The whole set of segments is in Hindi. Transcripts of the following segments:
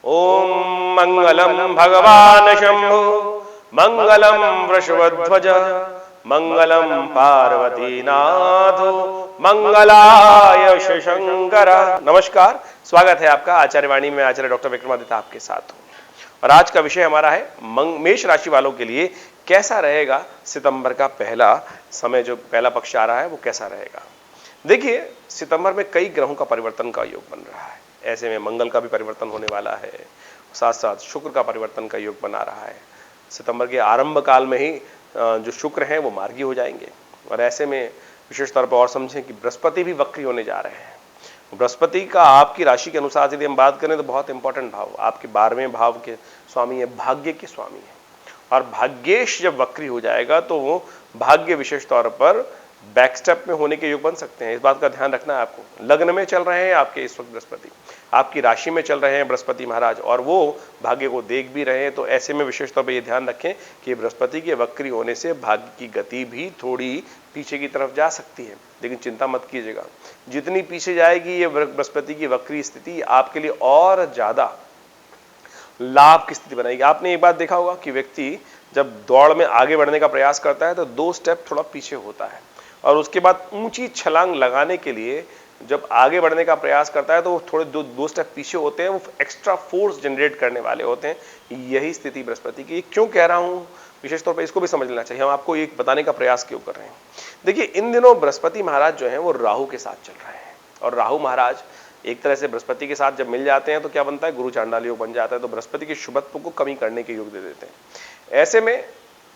ओम मंगलम भगवान शंभु मंगलम वृषभध्वज मंगलम पार्वती नाथो मंगलाय शंकर। नमस्कार, स्वागत है आपका आचार्यवाणी में। आचार्य डॉक्टर विक्रमादित्य आपके साथ हूं और आज का विषय हमारा है मेष राशि वालों के लिए कैसा रहेगा सितंबर का पहला समय, जो पहला पक्ष आ रहा है वो कैसा रहेगा। देखिए, सितंबर में कई ग्रहों का परिवर्तन का योग बन रहा है। ऐसे में मंगल का भी परिवर्तन होने वाला है, साथ साथ शुक्र का परिवर्तन का योग बना रहा है। सितंबर के आरंभ काल में ही जो शुक्र हैं वो मार्गी हो जाएंगे और ऐसे में विशेष तौर पर और समझें कि बृहस्पति भी वक्री होने जा रहे हैं। बृहस्पति का आपकी राशि के अनुसार यदि हम बात करें तो बहुत इंपॉर्टेंट भाव, आपके 12वें भाव के स्वामी है, भाग्य के स्वामी है। और भाग्येश जब वक्री हो जाएगा तो वो भाग्य विशेष तौर पर बैकस्टेप में होने के योग बन सकते हैं। इस बात का ध्यान रखना है आपको। लग्न में चल रहे हैं आपके इस वक्त बृहस्पति, आपकी राशि में चल रहे हैं बृहस्पति महाराज और वो भाग्य को देख भी रहे हैं। तो ऐसे में विशेष तौर पर ये ध्यान रखें कि बृहस्पति के वक्री होने से भाग्य की गति भी थोड़ी पीछे की तरफ जा सकती है, लेकिन चिंता मत कीजिएगा। जितनी पीछे जाएगी ये बृहस्पति की वक्री स्थिति आपके लिए और ज्यादा लाभ की स्थिति बनाएगी। आपने एक बात देखा होगा कि व्यक्ति जब दौड़ में आगे बढ़ने का प्रयास करता है तो 2 स्टेप थोड़ा पीछे होता है और उसके बाद ऊंची छलांग लगाने के लिए जब आगे बढ़ने का प्रयास करता है तो वो थोड़े 2 स्टेप पीछे होते हैं। वो एक्स्ट्रा फोर्स जनरेट करने वाले होते हैं। यही स्थिति बृहस्पति की। क्यों कह रहा हूं, विशेष तौर पर इसको भी समझ लेना चाहिए। हम आपको एक बताने का प्रयास क्यों कर रहे हैं। देखिए, इन दिनों बृहस्पति महाराज जो है वो राहु के साथ चल रहे हैं और राहु महाराज एक तरह से बृहस्पति के साथ जब मिल जाते हैं तो क्या बनता है, गुरु चांडाल योग बन जाता है। तो बृहस्पति के शुभत्व को कमी करने के योग दे देते हैं। ऐसे में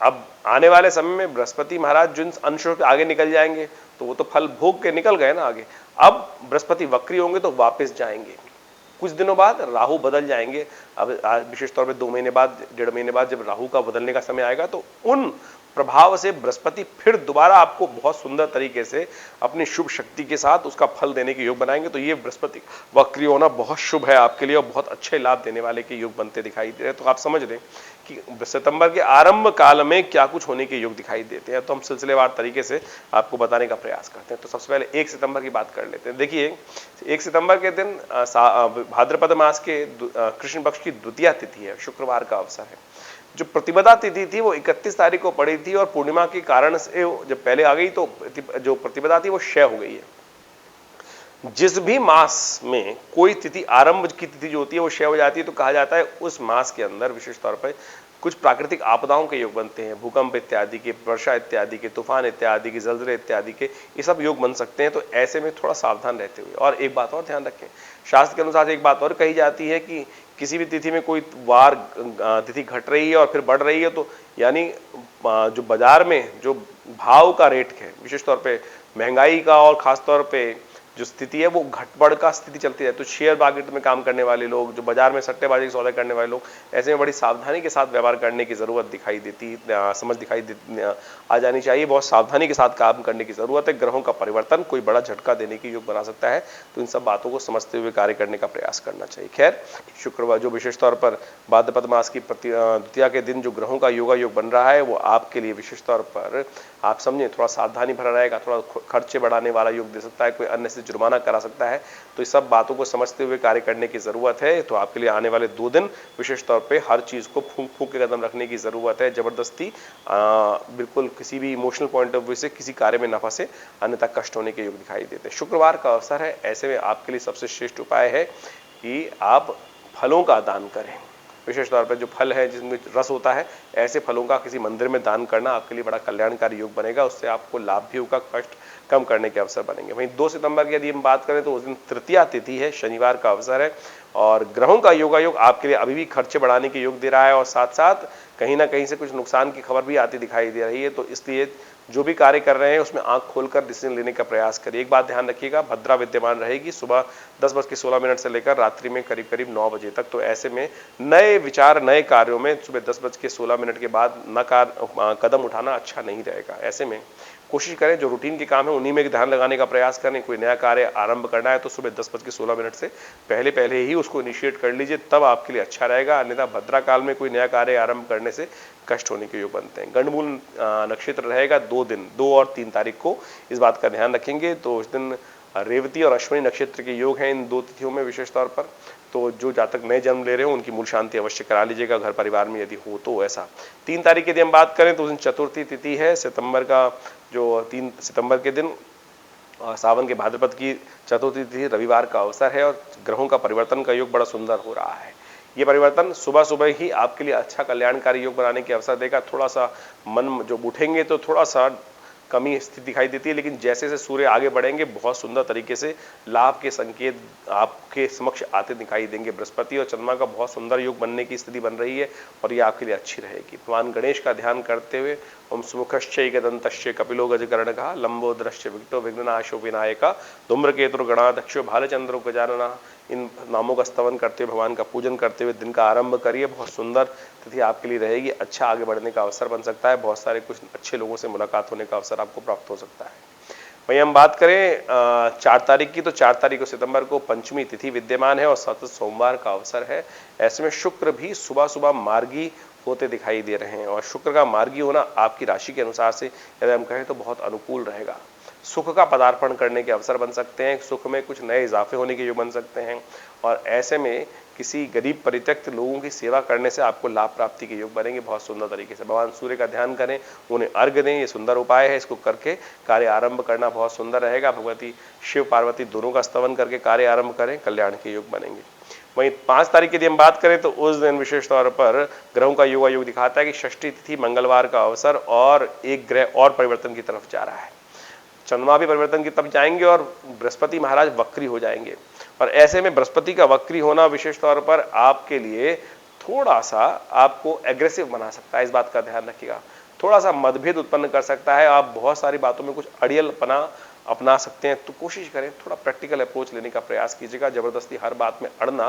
अब आने वाले समय में बृहस्पति महाराज जिन अंशों पे आगे निकल जाएंगे तो वो तो फल भोग के निकल गए ना आगे। अब बृहस्पति वक्री होंगे तो वापस जाएंगे। कुछ दिनों बाद राहु बदल जाएंगे। अब विशेष तौर पे 2 महीने बाद, 1.5 महीने बाद जब राहु का बदलने का समय आएगा तो उन प्रभाव से बृहस्पति फिर दोबारा आपको बहुत सुंदर तरीके से अपनी शुभ शक्ति के साथ उसका फल देने के योग बनाएंगे। तो ये बृहस्पति वक्री होना बहुत शुभ है आपके लिए और बहुत अच्छे लाभ देने वाले के योग बनते दिखाई दे रहे हैं। तो आप समझ लें कि सितंबर के आरंभ काल में क्या कुछ होने के योग दिखाई देते हैं। तो हम सिलसिलेवार तरीके से आपको बताने का प्रयास करते हैं। तो सबसे पहले 1 सितंबर की बात कर लेते हैं। देखिए, 1 सितंबर के दिन भाद्रपद मास के कृष्ण पक्ष की द्वितीया तिथि है, शुक्रवार का अवसर है। जो प्रतिपदा तिथि थी वो 31 तारीख को पड़ी थी और पूर्णिमा के कारण से जब पहले आ गई तो जो प्रतिपदा थी वो क्षय हो गई है। जिस भी मास में कोई तिथि, आरंभ की तिथि जो होती है वो क्षय हो जाती है तो कहा जाता है उस मास के अंदर विशेष तौर पर कुछ प्राकृतिक आपदाओं के योग बनते हैं। भूकंप इत्यादि के, वर्षा इत्यादि के, तूफान इत्यादि के, जलजले इत्यादि के, ये सब योग बन सकते हैं। तो ऐसे में थोड़ा सावधान रहते हुए, और एक बात और ध्यान रखें, शास्त्र के अनुसार एक बात और कही जाती है कि किसी भी तिथि में कोई वार तिथि घट रही है और फिर बढ़ रही है तो यानी जो बाजार में जो भाव का रेट है, विशेष तौर पे महंगाई का और खास तौर पे जो स्थिति है वो घटबढ़ का स्थिति चलती है। तो शेयर मार्केट में काम करने वाले लोग, जो बाजार में सट्टेबाजी के सौदे करने वाले लोग, ऐसे में बड़ी सावधानी के साथ व्यवहार करने की जरूरत दिखाई देती, समझ दिखाई आ जानी चाहिए। बहुत सावधानी के साथ काम करने की जरूरत है। ग्रहों का परिवर्तन कोई बड़ा झटका देने की योग बना सकता है, तो इन सब बातों को समझते हुए कार्य करने का प्रयास करना चाहिए। खैर, शुक्रवार जो विशेष तौर पर भाद्रपद मास की द्वितीया के दिन जो ग्रहों का योगा योग बन रहा है वो आपके लिए विशेष तौर पर आप समझें थोड़ा सावधानी भरा रहेगा, थोड़ा खर्चे बढ़ाने वाला योग दे सकता है, कोई अन्य से जुर्माना करा सकता है। तो इस सब बातों को समझते हुए कार्य करने की जरूरत है। तो आपके लिए आने वाले 2 दिन विशेष तौर पे हर चीज को फूंक फूंक के कदम रखने की जरूरत है। जबरदस्ती बिल्कुल किसी भी इमोशनल पॉइंट ऑफ व्यू से किसी कार्य में न फंसे, अन्यथा कष्ट होने के योग दिखाई देते हैं। शुक्रवार का अवसर है, ऐसे में आपके लिए सबसे श्रेष्ठ उपाय है कि आप फलों का दान करें। विशेष तौर पर जो फल है जिसमें रस होता है, ऐसे फलों का किसी मंदिर में दान करना आपके लिए बड़ा कल्याणकारी योग बनेगा। उससे आपको लाभ भी होगा, कष्ट कम करने के अवसर बनेंगे। वहीं 2 सितंबर की यदि हम बात करें तो उस दिन तृतीया तिथि है, शनिवार का अवसर है और ग्रहों का योगायोग आपके लिए अभी भी खर्चे बढ़ाने के योग दे रहा है और साथ साथ कहीं ना कहीं से कुछ नुकसान की खबर भी आती दिखाई दे रही है। तो इसलिए जो भी कार्य कर रहे हैं उसमें आंख खोलकर डिसीजन लेने का प्रयास करिए। एक बात ध्यान रखिएगा, भद्रा विद्यमान रहेगी सुबह 10:16 से लेकर रात्रि में करीब करीब 9 बजे तक। तो ऐसे में नए विचार, नए कार्यों में सुबह 10:16 के बाद कदम उठाना अच्छा नहीं रहेगा। ऐसे में कोशिश करें जो रूटीन के काम है उन्हीं में ध्यान लगाने का प्रयास करें। कोई नया कार्य आरंभ करना है तो सुबह 10:16 से पहले पहले ही उसको इनिशिएट कर लीजिए, तब आपके लिए अच्छा रहेगा। अन्यथा भद्रा काल में कोई नया कार्य आरंभ करने से कष्ट होने के योग बनते हैं। गंडमूल नक्षत्र रहेगा 2 दिन, 2 और 3 तारीख को, इस बात का ध्यान रखेंगे। तो उस दिन रेवती और अश्विनी नक्षत्र के योग हैं इन 2 तिथियों में विशेष तौर पर। तो जो जातक नए जन्म ले रहे हो उनकी मूल शांति अवश्य करा लीजिएगा घर परिवार में यदि हो तो ऐसा। 3 तारीख की यदि हम बात करें तो उस दिन चतुर्थी तिथि है, सितंबर का जो 3 सितंबर के दिन सावन के भाद्रपद की चतुर्थी तिथि रविवार का अवसर है और ग्रहों का परिवर्तन का योग बड़ा सुंदर हो रहा है। ये परिवर्तन सुबह सुबह ही आपके लिए अच्छा कल्याणकारी योग बनाने के अवसर देगा। थोड़ा सा मन जो उठेंगे तो थोड़ा सा कमी स्थिति दिखाई देती है, लेकिन जैसे जैसे सूर्य आगे बढ़ेंगे बहुत सुंदर तरीके से लाभ के संकेत आपके समक्ष आते दिखाई देंगे। बृहस्पति और चंद्रमा का बहुत सुंदर योग बनने की स्थिति बन रही है और ये आपके लिए अच्छी रहेगी। भगवान गणेश का ध्यान करते हुए ओम सुमुखश्चै गदंतश्चै कपिलो गजकर्णकः लंबोदरश्च विघ्नो विघ्ननाशो विनायकः धूम्रकेतुर् गणाध्यक्षो भालचंद्रो गजाननः, इन नामों का स्तवन करते हुए भगवान का पूजन करते हुए दिन का आरंभ करिए। बहुत सुंदर तिथि आपके लिए रहेगी, अच्छा आगे बढ़ने का अवसर बन सकता है, बहुत सारे कुछ अच्छे लोगों से मुलाकात होने का अवसर आपको प्राप्त हो सकता है। वहीं हम बात करें 4 तारीख की, तो 4 तारीख को सितंबर को पंचमी तिथि विद्यमान है और सतत सोमवार का अवसर है। ऐसे में शुक्र भी सुबह सुबह मार्गी होते दिखाई दे रहे हैं और शुक्र का मार्गी होना आपकी राशि के अनुसार से यदि हम कहें तो बहुत अनुकूल रहेगा। सुख का पदार्पण करने के अवसर बन सकते हैं, सुख में कुछ नए इजाफे होने के योग बन सकते हैं और ऐसे में किसी गरीब परित्यक्त लोगों की सेवा करने से आपको लाभ प्राप्ति के योग बनेंगे बहुत सुंदर तरीके से। भगवान सूर्य का ध्यान करें, उन्हें अर्घ्य दें, ये सुंदर उपाय है, इसको करके कार्य आरंभ करना बहुत सुंदर रहेगा। भगवती शिव पार्वती दोनों का स्तवन करके कार्य आरंभ करें, कल्याण के योग बनेंगे। वहीं 5 तारीख की यदि हम बात करें तो उस दिन विशेष तौर पर ग्रहों का योग दिखाता है कि षष्ठी तिथि मंगलवार का अवसर और एक ग्रह और परिवर्तन की तरफ जा रहा है। चंद्रमा भी परिवर्तन की तरफ जाएंगे और बृहस्पति महाराज वक्री हो जाएंगे और ऐसे में बृहस्पति का वक्री होना विशेष तौर पर आपके लिए थोड़ा सा आपको एग्रेसिव बना सकता है, इस बात का ध्यान रखिएगा। थोड़ा सा मतभेद उत्पन्न कर सकता है, आप बहुत सारी बातों में कुछ अड़ियलपना अपना सकते हैं, तो कोशिश करें थोड़ा प्रैक्टिकल अप्रोच लेने का प्रयास कीजिएगा। जबरदस्ती हर बात में अड़ना,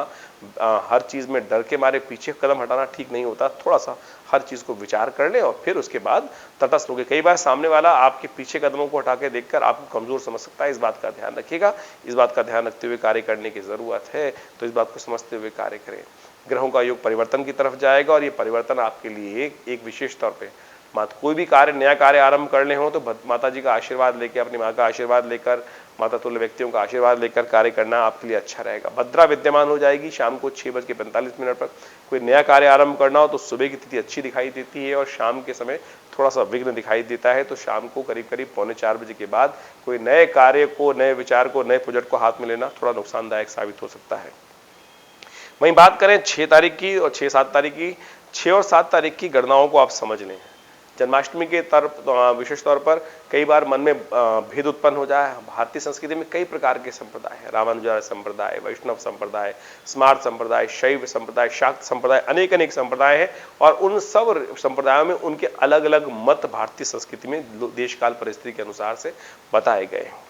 हर चीज में डर के मारे पीछे कदम हटाना ठीक नहीं होता। थोड़ा सा हर चीज को विचार कर लें और फिर उसके बाद तटस्थ होंगे। कई बार सामने वाला आपके पीछे कदमों को हटा के देखकर आपको कमजोर समझ सकता है, इस बात का ध्यान रखिएगा। इस बात का ध्यान रखते हुए कार्य करने की जरूरत है, तो इस बात को समझते हुए कार्य करें। ग्रहों का योग परिवर्तन की तरफ जाएगा और ये परिवर्तन आपके लिए एक विशेष तौर पर कोई भी कार्य नया कार्य आरंभ करने हो तो माता जी का आशीर्वाद लेकर, अपनी माँ का आशीर्वाद लेकर, माता तुल्य व्यक्तियों का आशीर्वाद लेकर कार्य करना आपके लिए अच्छा रहेगा। भद्रा विद्यमान हो जाएगी शाम को 6:45 पर। कोई नया कार्य आरंभ करना हो तो सुबह की तिथि अच्छी दिखाई देती है और शाम के समय थोड़ा सा विघ्न दिखाई देता है, तो शाम को करीब करीब 3:45 बजे के बाद कोई नए कार्य को, नए विचार को, नए प्रोजेक्ट को हाथ में लेना थोड़ा नुकसानदायक साबित हो सकता है। वहीं बात करें 6 तारीख की और 6-7 तारीख की, 6 और 7 तारीख की गणनाओं को आप समझ लें। जन्माष्टमी के तरफ विशेष तौर पर कई बार मन में भेद उत्पन्न हो जाए। भारतीय संस्कृति में कई प्रकार के संप्रदाय हैं, रामानुजाचार्य संप्रदाय, वैष्णव संप्रदाय, स्मार्त संप्रदाय, शैव संप्रदाय, शाक्त संप्रदाय, अनेक अनेक संप्रदाय हैं और उन सब संप्रदायों में उनके अलग अलग मत भारतीय संस्कृति में देश काल परिस्थिति के अनुसार से बताए गए हैं।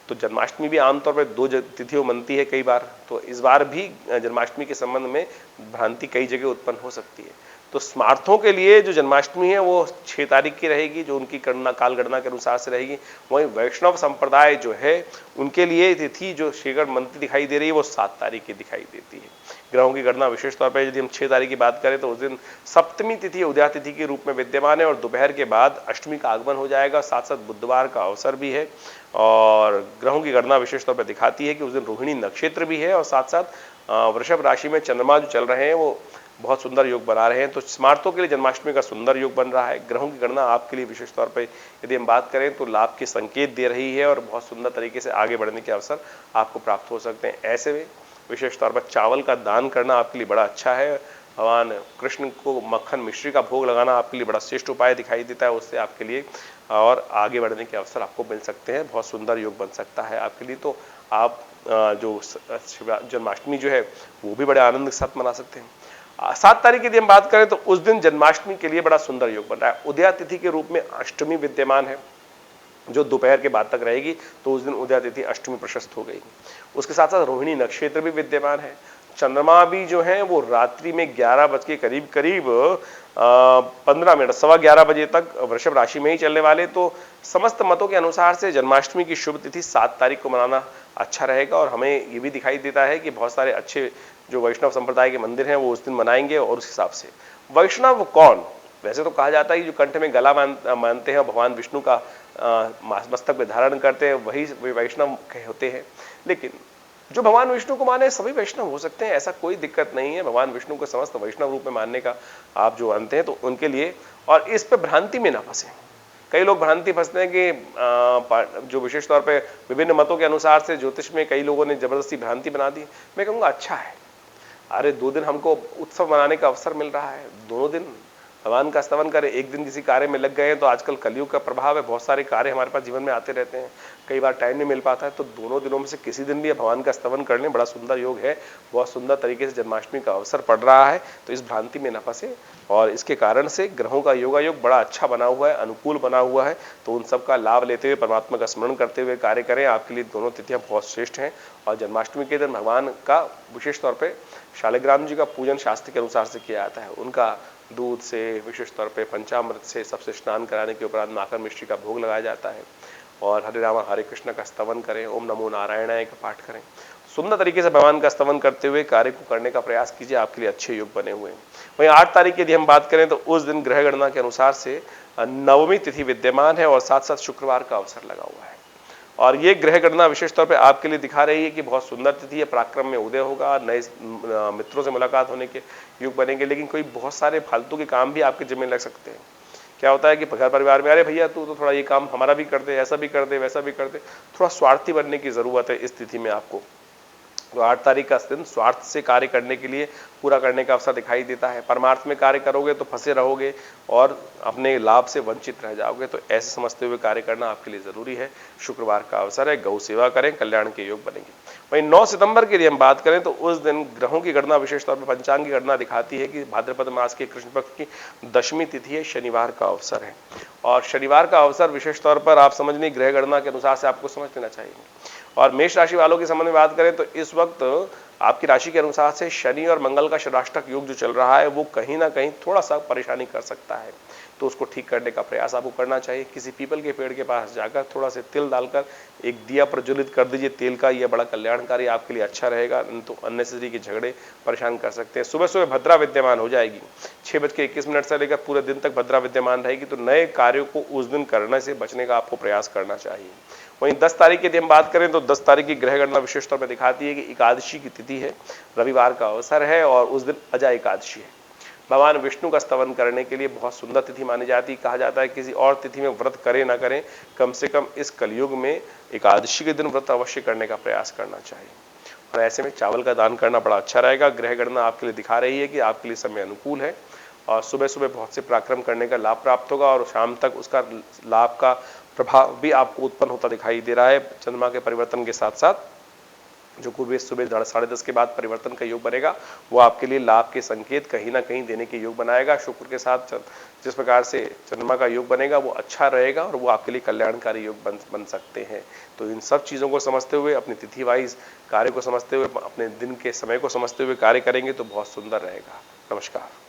तो जन्माष्टमी भी आमतौर पर 2 तिथियों मनती है कई बार, तो इस बार भी जन्माष्टमी के संबंध में भ्रांति कई जगह उत्पन्न हो सकती है। तो स्मार्थों के लिए जो जन्माष्टमी है वो 6 तारीख की रहेगी, जो उनकी काल गणना के अनुसार से रहेगी। वहीं वैष्णव संप्रदाय जो है उनके लिए तिथि जो श्रीगढ़ मनती दिखाई दे रही है वो 7 तारीख की दिखाई देती है। ग्रहों की गणना विशेष तौर पर यदि हम 6 तारीख की बात करें तो उस दिन सप्तमी तिथि उदया तिथि के रूप में विद्यमान है और दोपहर के बाद अष्टमी का आगमन हो जाएगा। साथ साथ बुधवार का अवसर भी है और ग्रहों की गणना विशेष तौर पर दिखाती है कि उस दिन रोहिणी नक्षत्र भी है और साथ साथ वृषभ राशि में चंद्रमा जो चल रहे हैं वो बहुत सुंदर योग बना रहे हैं। तो स्मार्थों के लिए जन्माष्टमी का सुंदर योग बन रहा है। ग्रहों की गणना आपके लिए विशेष तौर पर यदि हम बात करें तो लाभ के संकेत दे रही है और बहुत सुंदर तरीके से आगे बढ़ने के अवसर आपको प्राप्त हो सकते हैं। ऐसे में विशेष तौर पर चावल का दान करना आपके लिए बड़ा अच्छा है। भगवान कृष्ण को मक्खन मिश्री का भोग लगाना आपके लिए बड़ा श्रेष्ठ उपाय दिखाई देता है, उससे आपके लिए और आगे बढ़ने के अवसर आपको मिल सकते हैं। बहुत सुंदर योग बन सकता है आपके लिए। तो आप जो जन्माष्टमी जो है वो भी बड़े आनंद के साथ मना सकते हैं। 7 तारीख की यदि हम बात करें तो उस दिन जन्माष्टमी के लिए बड़ा सुंदर योग बन रहा है। उदया तिथि के रूप में अष्टमी विद्यमान है जो दोपहर के बाद तक रहेगी, तो उस दिन उदया तिथि अष्टमी प्रशस्त हो गई। उसके साथ साथ रोहिणी नक्षत्र भी विद्यमान है। चंद्रमा भी जो है वो रात्रि में 11 बज के करीब 15 मिनट 11:15 बजे तक वृषभ राशि में ही चलने वाले। तो समस्त मतों के अनुसार से जन्माष्टमी की शुभ तिथि 7 तारीख को मनाना अच्छा रहेगा और हमें ये भी दिखाई देता है कि बहुत सारे अच्छे जो वैष्णव संप्रदाय के मंदिर हैं वो उस दिन मनाएंगे। और उस हिसाब से वैष्णव कौन, वैसे तो कहा जाता है कि जो कंठ में गला मानते हैं भगवान विष्णु का मस्तक पे धारण करते हैं वही वैष्णव होते हैं, लेकिन जो भगवान विष्णु को माने सभी वैष्णव हो सकते हैं, ऐसा कोई दिक्कत नहीं है। भगवान विष्णु को समस्त वैष्णव रूप में मानने का आप जो अंत हैं तो उनके लिए, और इस पे भ्रांति में ना फंसे। कई लोग भ्रांति फंसते हैं कि जो विशेष तौर पे विभिन्न मतों के अनुसार से ज्योतिष में कई लोगों ने जबरदस्ती भ्रांति बना दी। मैं कहूँगा अच्छा है, अरे 2 दिन हमको उत्सव मनाने का अवसर मिल रहा है, दोनों दिन भगवान का स्तवन करें। एक दिन किसी कार्य में लग गए हैं तो आजकल कलयुग का प्रभाव है, बहुत सारे कार्य हमारे पास जीवन में आते रहते हैं, कई बार टाइम नहीं मिल पाता है, तो दोनों दिनों में से किसी दिन भी भगवान का स्तवन कर लें, बड़ा सुंदर योग है। बहुत सुंदर तरीके से जन्माष्टमी का अवसर पड़ रहा है, तो इस भ्रांति में न फंसे। और इसके कारण से ग्रहों का योगायोग बड़ा अच्छा बना हुआ है, अनुकूल बना हुआ है, तो उन सब का लाभ लेते हुए परमात्मा का स्मरण करते हुए कार्य करें। आपके लिए दोनों तिथियां बहुत श्रेष्ठ हैं। और जन्माष्टमी के दिन भगवान का विशेष तौर पर शालिग्राम जी का पूजन शास्त्र के अनुसार से किया जाता है। उनका दूध से, विशेष तौर पे पंचामृत से सबसे स्नान कराने के उपरांत माखन मिश्री का भोग लगाया जाता है। और हरे राम हरे कृष्ण का स्तवन करें, ओम नमो नारायणाय का पाठ करें। सुंदर तरीके से भगवान का स्तवन करते हुए कार्य को करने का प्रयास कीजिए, आपके लिए अच्छे योग बने हुए हैं। वहीं 8 तारीख की यदि हम बात करें तो उस दिन ग्रह गणना के अनुसार से नवमी तिथि विद्यमान है और साथ साथ शुक्रवार का अवसर लगा हुआ है। और ये ग्रह गणना विशेष तौर पे आपके लिए दिखा रही है कि बहुत सुंदर तिथि है, पराक्रम में उदय होगा, नए मित्रों से मुलाकात होने के योग बनेंगे। लेकिन कोई बहुत सारे फालतू के काम भी आपके जिम्मे लग सकते हैं। क्या होता है कि घर परिवार में, अरे भैया तू तो थोड़ा ये काम हमारा भी कर दे, ऐसा भी कर दे, वैसा भी कर दे, थोड़ा स्वार्थी बनने की जरूरत है इस तिथि में आपको। तो 8 तारीख का दिन स्वार्थ से कार्य करने के लिए पूरा करने का अवसर दिखाई देता है। परमार्थ में कार्य करोगे तो फंसे रहोगे और अपने लाभ से वंचित रह जाओगे, तो ऐसे समझते हुए कार्य करना आपके लिए जरूरी है। शुक्रवार का अवसर है, गौ सेवा करें, कल्याण के योग बनेंगे। वहीं 9 सितंबर के लिए हम बात करें तो उस दिन ग्रहों की गणना विशेष तौर पर पंचांग की गणना दिखाती है कि भाद्रपद मास के कृष्ण पक्ष की 10वीं तिथि है, शनिवार का अवसर है। और शनिवार का अवसर विशेष तौर पर आप समझ लें ग्रह गणना के अनुसार से आपको समझ लेना चाहिए। और मेष राशि वालों के संबंध में बात करें तो इस वक्त आपकी राशि के अनुसार से शनि और मंगल का षडाष्टक योग जो चल रहा है वो कहीं ना कहीं थोड़ा सा परेशानी कर सकता है, तो उसको ठीक करने का प्रयास आपको करना चाहिए। किसी पीपल के पेड़ के पास जाकर थोड़ा से तिल डालकर एक दिया प्रज्वलित कर दीजिए तेल का, यह बड़ा कल्याणकारी आपके लिए अच्छा रहेगा। तो अननेसेसरी के झगड़े परेशान कर सकते हैं। सुबह सुबह भद्रा विद्यमान हो जाएगी, 6:21 से लेकर पूरे दिन तक भद्रा विद्यमान रहेगी, तो नए कार्यों को उस दिन करने से बचने का आपको प्रयास करना चाहिए। वहीं 10 तारीख की यदि हम बात करें तो 10 तारीख की ग्रह गणना विशेष तौर पर दिखाती है कि एकादशी की तिथि है, रविवार का अवसर है और उस दिन अजा एकादशी है। भगवान विष्णु का स्तवन करने के लिए बहुत सुंदर तिथि मानी जाती है। कहा जाता है किसी और तिथि में व्रत करें ना करें, कम से कम इस कलयुग में एकादशी के दिन व्रत अवश्य करने का प्रयास करना चाहिए। और ऐसे में चावल का दान करना बड़ा अच्छा रहेगा। ग्रह गणना आपके लिए दिखा रही है कि आपके लिए समय अनुकूल है और सुबह सुबह बहुत से पराक्रम करने का लाभ प्राप्त होगा और शाम तक उसका लाभ का प्रभाव भी आपको उत्पन्न होता दिखाई दे रहा है। चंद्रमा के परिवर्तन के साथ साथ जो पूर्व सुबह 10:30 के बाद परिवर्तन का योग बनेगा वो आपके लिए लाभ के संकेत कहीं ना कहीं देने के योग बनाएगा। शुक्र के साथ जिस प्रकार से चंद्रमा का योग बनेगा वो अच्छा रहेगा और वो आपके लिए कल्याणकारी योग बन सकते हैं। तो इन सब चीज़ों को समझते हुए, अपनी तिथि वाइज कार्य को समझते हुए, अपने दिन के समय को समझते हुए कार्य करेंगे तो बहुत सुंदर रहेगा। नमस्कार।